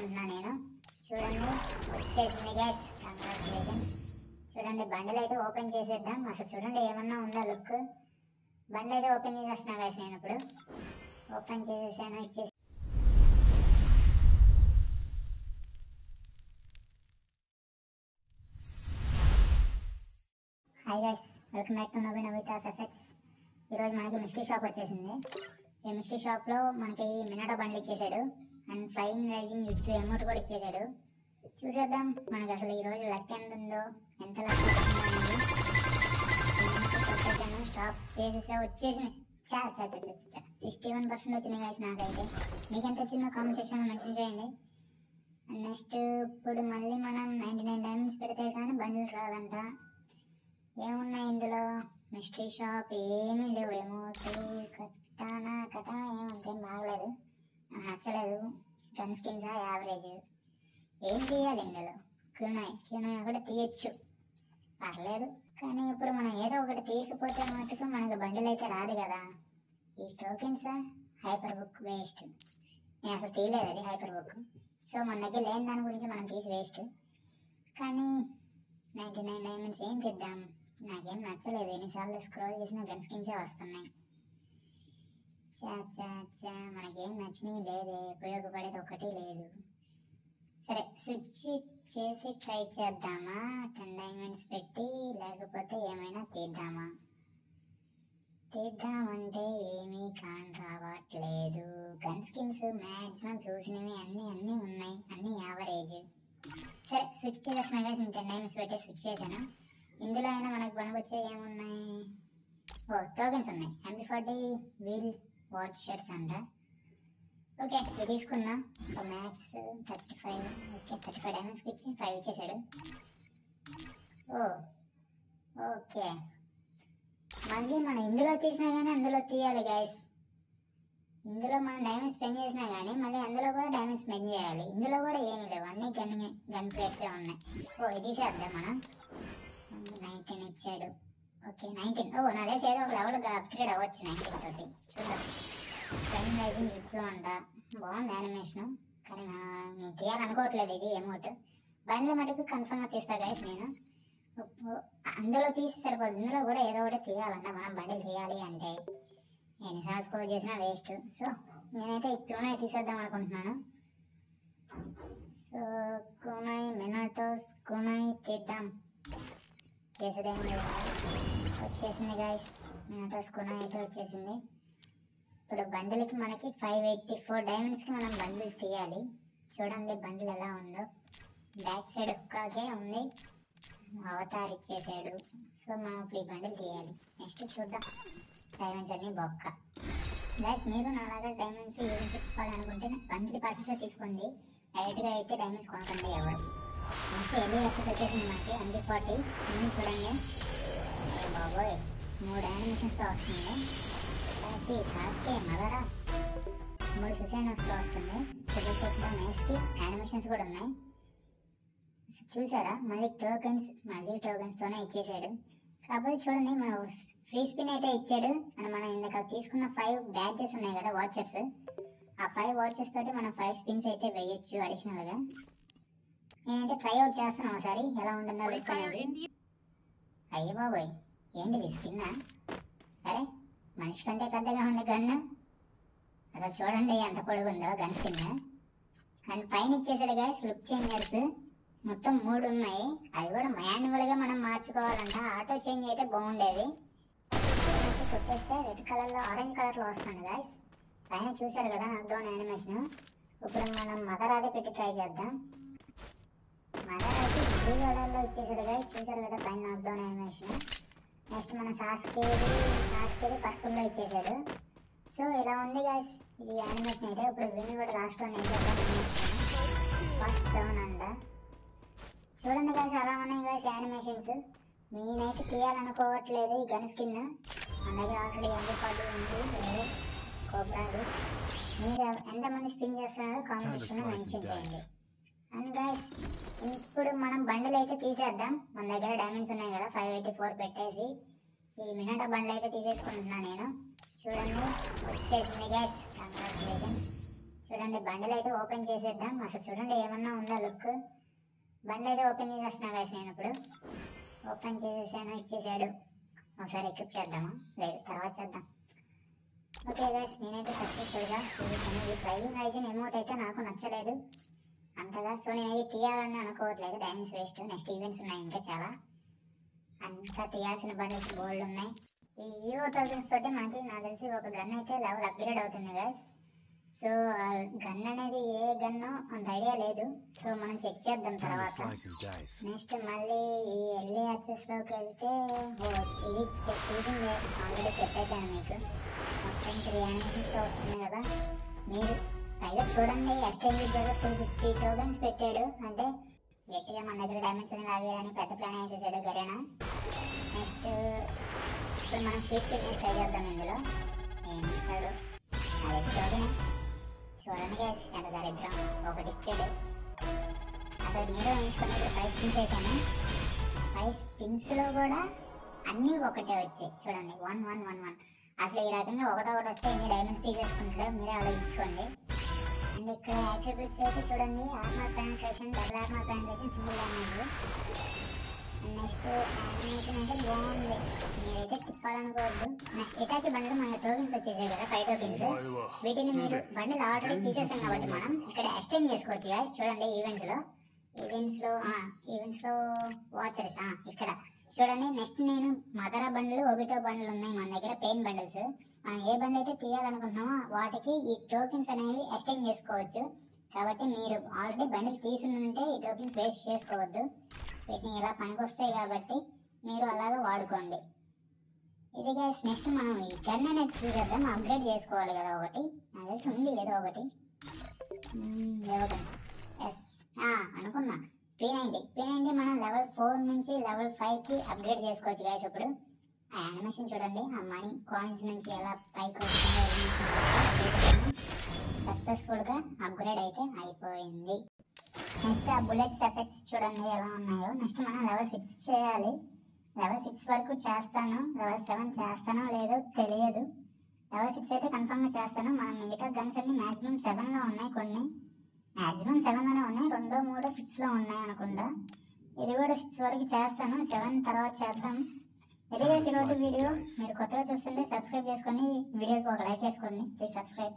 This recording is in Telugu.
తీసేసుకుంటున్నాను నేను. చూడండి వచ్చేసింది గైస్, కంగ్రాచులేషన్స్. చూడండి బండిల్ అయితే ఓపెన్ చేసేద్దాం. అసలు చూడండి ఏమన్నా ఉందా లుక్. బండి అయితే ఓపెన్ చేసేస్తున్నా గైస్. నేను ఇప్పుడు ఓపెన్ చేసేసాను. ఇచ్చేసి hi guys, welcome back to Navitha effects. ఈరోజు మనకి మిస్టరీ షాప్ వచ్చేసింది. ఈ మిస్టరీ షాప్లో మనకి మినాటో బండ్లు ఇచ్చేసాడు అండ్ ఫ్లయింగ్ రైజింగ్ యుడ్స్ అమౌంట్ కూడా ఇచ్చేసాడు. చూసేద్దాం మనకి అసలు ఈరోజు లక్ ఎంత ఉందో, ఎంత లక్ వస్తుందో అనేది. టాప్ చేసేసా, వచ్చేసింది. 61% వచ్చింది గైస్ నాకైతే. మీకు ఎంత వచ్చిందో కామెంట్ సెక్షన్లో మెన్షన్ చేయండి. నెక్స్ట్ ఇప్పుడు మళ్ళీ మనం 99 డైమండ్స్ పెడితే కానీ బండిల్ రాదంట. ఏమున్నాయి ఇందులో? మిస్టరీ షాప్ ఏమీ లేవు. ఎమోట్లు కటానా ఏమంతేం బాగలేదు, నాకు నచ్చలేదు. Gun skins average. ఏం తీయాలి ఇందులో? క్యూనాయ్ ఒకటి తీయచ్చు, పర్లేదు. కానీ ఇప్పుడు మనం ఏదో ఒకటి తీయకపోతే మటుకు మనకు బండిల్ అయితే రాదు కదా. ఈ టోకెన్స్ హైపర్ బుక్ వేస్ట్. నేను అసలు తీయలేదు అది హైపర్ బుక్. సో మన దగ్గర లేని దాని గురించి మనం తీసి వేస్ట్. కానీ 99 డైమండ్స్ ఏం తీద్దాం? నాకేం నచ్చలేదు. ఎన్నిసార్లు స్క్రోల్ చేసినా గన్ స్కిన్సే వస్తున్నాయి. మనకేం నచ్చినవి లేదే, ఉపయోగపడేది ఒకటి లేదు. సరే స్విచ్ చేసి ట్రై చేద్దామా? 10 డైమండ్స్ పెట్టి, లేకపోతే ఏమైనా తీద్దామా? తీద్దామంటే ఏమీ కాని రావట్లేదు. గన్ స్కిన్స్ మ్యాక్సిమం చూసినవి అన్నీ ఉన్నాయి, అన్నీ యావరేజ్. సరే స్విచ్ చేసేస్తున్నా కదా. 10 డైమండ్స్ పెట్టి స్విచ్ చేసాను. ఇందులో అయినా మనకు పనికొచ్చే ఏమున్నాయి? ఓ టోకెన్స్ ఉన్నాయి. MP40 వీల్ వాట్ షర్ట్స్ అంట. ఓకే ఇది తీసుకున్నా. మ్యాక్స్ 35. ఓకే 35 డైమండ్స్కి ఇచ్చి 5 ఇచ్చేసాడు. ఓకే మళ్ళీ మనం ఇందులో తీసినా కానీ అందులో తీయాలి గైస్. ఇందులో మనం డైమండ్స్ స్పెండ్ చేసినా కానీ మళ్ళీ అందులో కూడా డైమండ్స్ స్పెండ్ చేయాలి. ఇందులో కూడా ఏమీ లేవు, అన్నీ గన్ ప్లేట్సే ఉన్నాయి. ఇది తీసేద్దాం మనం. 19 ఇచ్చాడు. ఓకే 19. నాదే ఏదో ఒక లెవెల్గా అప్గ్రేడ్ అవ్వచ్చు 19 తోటి. చూద్దాం. ఫ్లయింగ్ రైజింగ్ యుడ్స్ అంట. బాగుంది యానిమేషన్, కానీ నేను తీయాలనుకోవట్లేదు ఇది ఎమోట్. బండ్ల మటుకు కన్ఫర్మ్గా తీస్తా గైస్ నేను. అందులో తీసి సరిపోదు, ఇందులో కూడా ఏదో ఒకటి తీయాలంట. మనం బండి తీయాలి అంటే ఎన్నిసార్లు స్కోర్ చేసినా వేస్ట్. సో నేనైతే ఈ క్యూనాయ్ తీసేద్దాం అనుకుంటున్నాను. సో క్యూనాయ్ మినాటోస్ క్యూనాయ్ తీద్దాం. చేసేదేం లేదు, వచ్చేసింది గైస్. మినాటోస్ క్యూనాయ్ అయితే వచ్చేసింది. ఇప్పుడు బండిల్కి మనకి 584 డైమండ్స్కి మనం బండిల్ తీయాలి. చూడండి బండిల్ ఎలా ఉందో. బ్యాక్ సైడ్ ఒక్కకే ఉంది, అవతార్ ఇచ్చేసాడు. సో మనం ఇప్పుడు ఈ బండిల్ తీయాలి. నెక్స్ట్ చూద్దాం. డైమండ్స్ అన్నీ బొక్క గైస్. మీరు నాలాగా డైమండ్స్ యూజ్ చేసుకోవాలనుకుంటే మంత్లీ పాసెస్ తీసుకోండి. డైరెక్ట్గా అయితే డైమండ్స్ కొనకండి ఎవరు. నెక్స్ట్ ఎల్ఈ ఎఫెక్ట్ వచ్చేసింది మనకి. MP40 చూడండి బాబోయ్, 3 యానిమేషన్స్తో వస్తుంది. మదరా 3 సుసైనర్స్తో వస్తుంది. నెక్స్ట్కి యానిమేషన్స్ కూడా ఉన్నాయి. చూసారా మళ్ళీ టోకెన్స్తోనే ఇచ్చేసాడు. కాకపోతే చూడండి మన ఫ్రీ స్పిన్ అయితే ఇచ్చాడు. అండ్ మనం ఇందాక తీసుకున్న 5 బ్యాచెస్ ఉన్నాయి కదా వాచర్స్, ఆ 5 వాచర్స్ తోటి మనం 5 స్పిన్స్ అయితే వేయొచ్చు అడిషనల్గా. నేనైతే ట్రైఅవుట్ చేస్తాను ఒకసారి ఎలా ఉంటుందో లుక్ అనేది. అయ్యో బాబోయ్ ఏంటిది స్కిన్నా? అరే మనిషి కంటే పెద్దగా ఉంది గన్ను. అసలు చూడండి ఎంత పొడుగుందో గన్ స్కిన్. అండ్ పైన ఇచ్చేసాడు గైస్ లుక్ చేంజర్స్. మొత్తం 3 ఉన్నాయి. అది కూడా మాన్యువల్గా మనం మార్చుకోవాలంట. ఆటో చేంజ్ అయితే బాగుండేది. కొట్టేస్తే రెడ్ కలర్లో ఆరెంజ్ కలర్లో వస్తుంది గైస్. పైన చూసారు కదా నాక్డౌన్ యానిమేషన్. ఇప్పుడు మనం మదర్ అదే పెట్టి ట్రై చేద్దాం. మదర్ అయితే బ్లూ కలర్లో ఇచ్చేసాడు గైస్. చూసారు కదా పైన నాక్డౌన్ యానిమేషన్. నెక్స్ట్ మన సాస్కేది పర్పుల్లో ఇచ్చేసాడు. సో ఇలా ఉంది గైస్ ఇది యానిమేషన్ అయితే. ఇప్పుడు విన్ కూడా లాస్ట్ వన్ ఫస్ట్ డౌన్ అంట. చూడండి గైస్ అలా ఉన్నాయి గైస్ యానిమేషన్స్. నేనైతే తీయాలనుకోవట్లేదు ఈ గన్ స్కిన్. మన దగ్గర ఆల్రెడీ MP40 ఉంది, కోబ్రాది. మీరు ఎంతమంది స్పిన్ చేస్తున్నారో కామెంట్ సెక్షన్లో మెన్షన్ చేయండి. అండ్ గైస్ ఇప్పుడు మనం బండిల్ అయితే తీసేద్దాం. మన దగ్గర డైమండ్స్ ఉన్నాయి కదా 584 పెట్టేసి ఈ మినాటో బండిల్ అయితే తీసేసుకుంటున్నాను నేను. చూడండి వచ్చేసింది గైస్, కంగ్రాచులేషన్స్. చూడండి బండిల్ అయితే ఓపెన్ చేసేద్దాం. అసలు చూడండి ఏమన్నా ఉందా లుక్. బండి అయితే ఓపెన్ చేసేస్తున్నా గైస్. నేను ఇప్పుడు ఓపెన్ చేసేసాను, ఇచ్చేసాడు. ఒకసారి ఎక్విప్ చేద్దామా, లేదు తర్వాత చేద్దాం. ఓకే గైస్, నేనైతే సక్సెస్ఫుల్గా చూసాను. ఈ ఫ్లయింగ్ ఐజన్ ఎమౌంట్ అయితే నాకు నచ్చలేదు అంతగా. సో నేనైతే తీయాలని అనుకోవట్లేదు, డైమండ్స్ వేస్ట్. నెక్స్ట్ ఈవెంట్స్ ఉన్నాయి ఇంకా చాలా, అంతా తీయాల్సిన బండిల్స్ బోల్డ్ ఉన్నాయి. ఈ ఈవో టోకెన్స్ తోటి మనకి నాకు తెలిసి ఒక గన్ అయితే లెవెల్ అప్గ్రేడ్ అవుతుంది గైస్. సో గన్ అనేది ఏ గన్నో అంత ఐడియా లేదు. సో మనం చెక్ చేద్దాం తర్వాత. నెక్స్ట్ మళ్ళీ ఈ ఎల్ఈ యాక్సెస్లోకి వెళ్తే ఇది చూసింది ఆల్రెడీ చెప్పేసాను మీకు. మొత్తం 3 యానిమేషన్స్తో వస్తుంది కదా. మీరు పైగా చూడండి, ఎక్స్చేంజ్ ద్వారా 250 టోకెన్స్ పెట్టాడు. అంటే గట్టిగా మన దగ్గర డైమండ్స్ అని లాగేయడానికి పెద్ద ప్లాన్ వేసేసాడు గరేనా. నెక్స్ట్ ఇప్పుడు మనం తీసుకెళ్ళి ట్రై చేద్దాం. ఇందులో ఏమి ఇస్తాడు, అది టోకెన్ చూడండి గైస్ ఎంత దరిద్రం. ఒకటి ఇచ్చాడు. అసలు మీరు ఉంచుకుని 5 స్పిన్స్ వేసాను. 5 స్పిన్స్లో కూడా అన్నీ ఒకటే వచ్చాయి చూడండి. 1 1 1 1. అసలు ఈ రకంగా ఒకటొకటి వస్తే ఎన్ని డైమండ్స్ తీసేసుకుంటాడో మీరే ఆలోచించుకోండి. అండ్ ఇక్కడ యాట్రిబ్యూట్స్ అయితే చూడండి, armour penetration, double armour penetration, single damage. Next animation అయితే బాగుంది, మీరైతే తిప్పాలనుకోవద్దు. నెక్స్ట్ ఇటాచి బండిలో మన టోకెన్స్ వచ్చేసాయి కదా, 5 టోకెన్స్. వీటిని మీరు బండిలు ఆల్రెడీ తీసేసాం కాబట్టి మనం ఇక్కడ ఎక్స్చేంజ్ చేసుకోవచ్చు guys. చూడండి ఈవెంట్స్లో వాచర్స్ ఇక్కడ చూడండి. నెక్స్ట్ నేను మదరా బండ్లు, ఒబిటో బండ్లు ఉన్నాయి మన దగ్గర, పెయిన్ బండిల్స్. మనం ఏ బండి అయితే తీయాలనుకుంటున్నామో వాటికి ఈ టోకెన్స్ అనేవి ఎక్స్చేంజ్ చేసుకోవచ్చు. కాబట్టి మీరు ఆల్రెడీ బండిలు తీసుకుంటే ఈ టోకెన్స్ వేస్ట్ చేసుకోవద్దు. వీటిని ఇలా పనికొస్తాయి కాబట్టి మీరు అలాగే వాడుకోండి. ఇది గైస్. నెక్స్ట్ మనం ఈ గన్ అనేది చూసేద్దాం. అప్గ్రేడ్ చేసుకోవాలి కదా ఒకటి, నాకు తెలిసి ఉంది ఏదో ఒకటి. ఎస్ అనుకున్నా, P90 మనం లెవెల్ 4 నుంచి లెవెల్ 5కి అప్గ్రేడ్ చేసుకోవచ్చు గైస్. ఇప్పుడు ఆ యానిమేషన్ చూడండి, ఆ మనీ కాయిన్స్ నుంచి ఎలా పైకి వస్తుందో సక్సెస్ఫుల్గా అప్గ్రేడ్ అయితే అయిపోయింది. నెక్స్ట్ ఆ బుల్లెట్స్ ఎఫెక్ట్స్ చూడండి ఎలా ఉన్నాయో. నెక్స్ట్ మనం లెవెల్ 6 చేయాలి. లెవెల్ 6 వరకు చేస్తాను, లెవెల్ 7 చేస్తానో లేదో తెలియదు. లెవెల్ 6 అయితే కన్ఫర్మ్గా చేస్తాను. మనం మిగతా గన్స్ అన్ని మ్యాక్సిమం 7లో ఉన్నాయి, కొన్ని మ్యాక్సిమం 7లోనే ఉన్నాయి, 2 3 6లో ఉన్నాయి అనుకుంటా. ఇది కూడా 6 వరకు చేస్తాను, 7 తర్వాత చేద్దాం. ఇదిగా ఈరోజు వీడియో. మీరు కొత్తగా చూస్తుంటే సబ్స్క్రైబ్ చేసుకోండి, వీడియోకి ఒక లైక్ చేసుకోండి. Please subscribe.